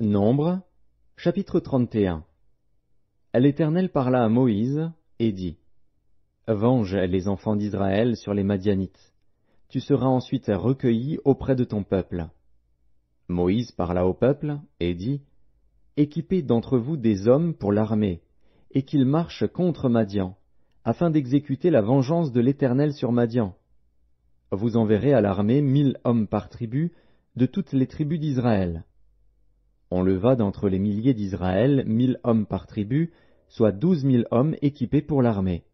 Nombre, chapitre 31. L'Éternel parla à Moïse et dit, Venge les enfants d'Israël sur les Madianites. Tu seras ensuite recueilli auprès de ton peuple. Moïse parla au peuple et dit, Équipez d'entre vous des hommes pour l'armée, et qu'ils marchent contre Madian, afin d'exécuter la vengeance de l'Éternel sur Madian. Vous enverrez à l'armée 1000 hommes par tribu, de toutes les tribus d'Israël. On leva d'entre les milliers d'Israël 1000 hommes par tribu, soit 12 000 hommes équipés pour l'armée.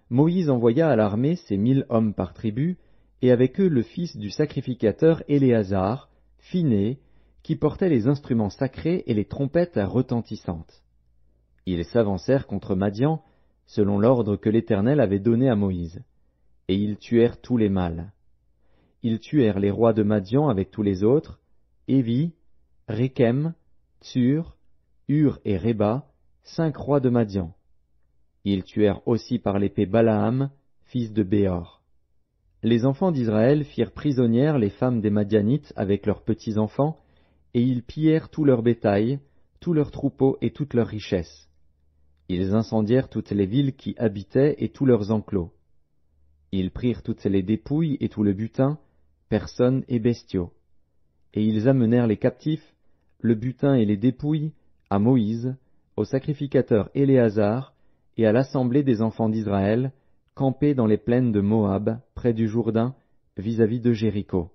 Moïse envoya à l'armée ces 1000 hommes par tribu, et avec eux le fils du sacrificateur Éléazar, Phiné, qui portait les instruments sacrés et les trompettes retentissantes. Ils s'avancèrent contre Madian, selon l'ordre que l'Éternel avait donné à Moïse, et ils tuèrent tous les mâles. Ils tuèrent les rois de Madian avec tous les autres, Évi, Rékem, Tsur, Hur et Réba, 5 rois de Madian. Ils tuèrent aussi par l'épée Balaam, fils de Béor. Les enfants d'Israël firent prisonnières les femmes des Madianites avec leurs petits-enfants, et ils pillèrent tout leur bétail, tous leurs troupeaux et toutes leurs richesses. Ils incendièrent toutes les villes qui habitaient et tous leurs enclos. Ils prirent toutes les dépouilles et tout le butin, personnes et bestiaux. Et ils amenèrent les captifs, le butin et les dépouilles, à Moïse, au sacrificateur Éléazar, et à l'assemblée des enfants d'Israël, campés dans les plaines de Moab, près du Jourdain, vis-à-vis de Jéricho.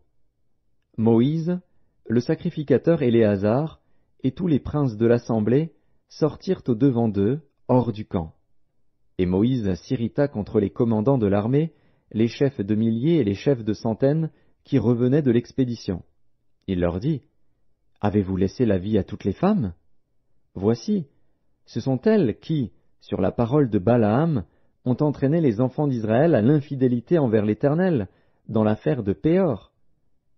Moïse, le sacrificateur Éléazar, et tous les princes de l'assemblée sortirent au-devant d'eux, hors du camp. Et Moïse s'irrita contre les commandants de l'armée, les chefs de milliers et les chefs de centaines, qui revenaient de l'expédition. Il leur dit, « Avez-vous laissé la vie à toutes les femmes? Voici, ce sont elles qui, sur la parole de Balaam, ont entraîné les enfants d'Israël à l'infidélité envers l'Éternel, dans l'affaire de Péor. »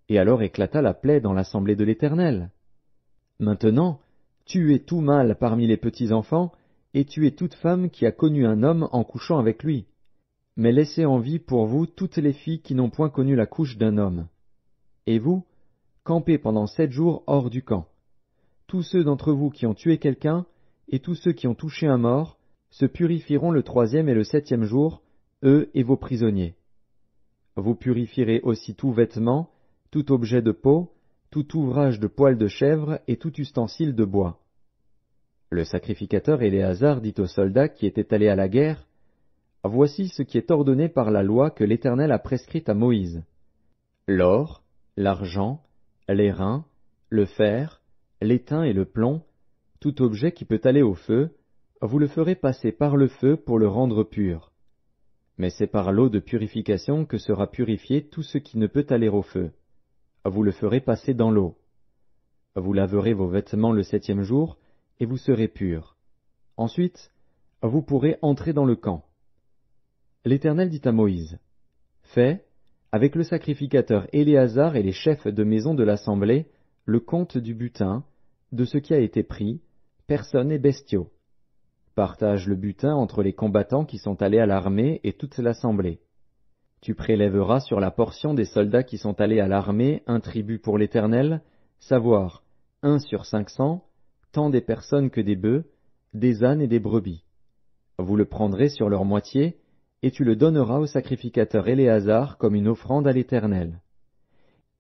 Et alors éclata la plaie dans l'assemblée de l'Éternel. Maintenant, tuez tout mâle parmi les petits-enfants, et tuez toute femme qui a connu un homme en couchant avec lui. Mais laissez en vie pour vous toutes les filles qui n'ont point connu la couche d'un homme. Et vous, campez pendant 7 jours hors du camp. Tous ceux d'entre vous qui ont tué quelqu'un, et tous ceux qui ont touché un mort, se purifieront le 3e et le 7e jour, eux et vos prisonniers. Vous purifierez aussi tout vêtement, tout objet de peau, tout ouvrage de poil de chèvre et tout ustensile de bois. Le sacrificateur Éléazar dit aux soldats qui étaient allés à la guerre, « Voici ce qui est ordonné par la loi que l'Éternel a prescrite à Moïse. L'or, l'argent, l'airain, le fer, l'étain et le plomb, tout objet qui peut aller au feu, vous le ferez passer par le feu pour le rendre pur. Mais c'est par l'eau de purification que sera purifié tout ce qui ne peut aller au feu. Vous le ferez passer dans l'eau. Vous laverez vos vêtements le 7e jour, et vous serez purs. Ensuite, vous pourrez entrer dans le camp. » L'Éternel dit à Moïse, « Fais, avec le sacrificateur Éléazar et les chefs de maison de l'assemblée, le compte du butin, de ce qui a été pris, personnes et bestiaux. Partage le butin entre les combattants qui sont allés à l'armée et toute l'assemblée. Tu prélèveras sur la portion des soldats qui sont allés à l'armée un tribut pour l'Éternel, savoir 1 sur 500, tant des personnes que des bœufs, des ânes et des brebis. Vous le prendrez sur leur moitié, et tu le donneras au sacrificateur Éléazar comme une offrande à l'Éternel.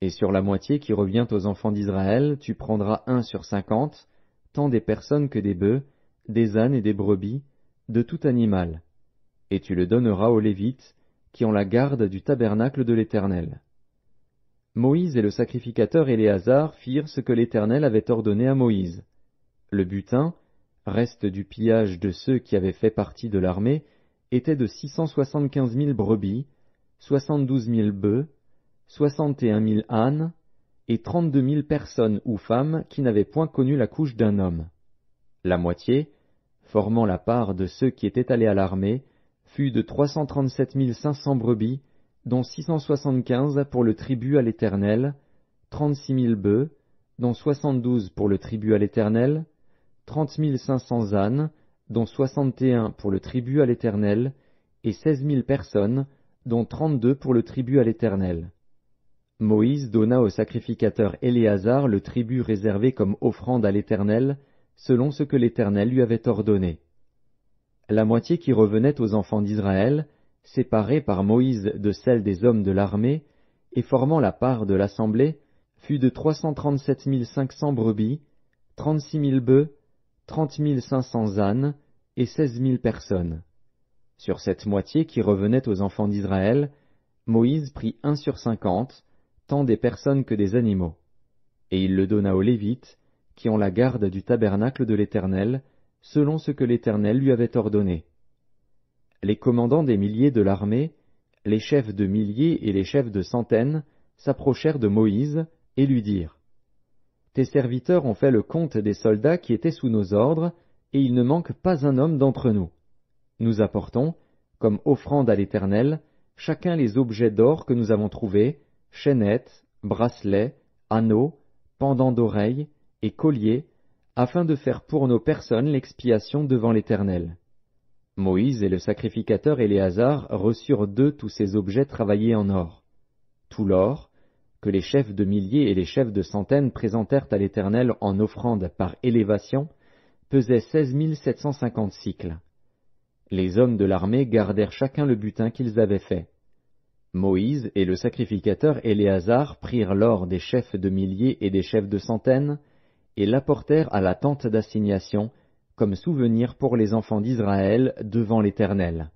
Et sur la moitié qui revient aux enfants d'Israël, tu prendras 1 sur 50, tant des personnes que des bœufs, des ânes et des brebis, de tout animal. Et tu le donneras aux Lévites, qui ont la garde du tabernacle de l'Éternel. » Moïse et le sacrificateur Éléazar firent ce que l'Éternel avait ordonné à Moïse. Le butin, reste du pillage de ceux qui avaient fait partie de l'armée, était de 675 000 brebis, 72 000 bœufs, 61 000 ânes, et 32 000 personnes ou femmes qui n'avaient point connu la couche d'un homme. La moitié, formant la part de ceux qui étaient allés à l'armée, fut de 337 500 brebis, dont 675 pour le tribut à l'Éternel, 36 000 bœufs, dont 72 pour le tribut à l'Éternel, 30 500 ânes, dont 61 pour le tribut à l'Éternel, et 16 000 personnes, dont 32 pour le tribut à l'Éternel. Moïse donna au sacrificateur Éléazar le tribut réservé comme offrande à l'Éternel, selon ce que l'Éternel lui avait ordonné. La moitié qui revenait aux enfants d'Israël, séparée par Moïse de celle des hommes de l'armée, et formant la part de l'assemblée, fut de 337 500 brebis, 36 000 bœufs, 30 500 ânes et 16 000 personnes. Sur cette moitié qui revenait aux enfants d'Israël, Moïse prit 1/50, tant des personnes que des animaux. Et il le donna aux Lévites, qui ont la garde du tabernacle de l'Éternel, selon ce que l'Éternel lui avait ordonné. Les commandants des milliers de l'armée, les chefs de milliers et les chefs de centaines, s'approchèrent de Moïse et lui dirent: Tes serviteurs ont fait le compte des soldats qui étaient sous nos ordres, et il ne manque pas un homme d'entre nous. Nous apportons, comme offrande à l'Éternel, chacun les objets d'or que nous avons trouvés, chaînettes, bracelets, anneaux, pendants d'oreilles et colliers, afin de faire pour nos personnes l'expiation devant l'Éternel. Moïse et le sacrificateur Éléazar reçurent d'eux tous ces objets travaillés en or. Tout l'or, que les chefs de milliers et les chefs de centaines présentèrent à l'Éternel en offrande par élévation, pesait 16 750 sicles. Les hommes de l'armée gardèrent chacun le butin qu'ils avaient fait. Moïse et le sacrificateur Éléazar prirent l'or des chefs de milliers et des chefs de centaines, et l'apportèrent à la tente d'assignation, comme souvenir pour les enfants d'Israël devant l'Éternel.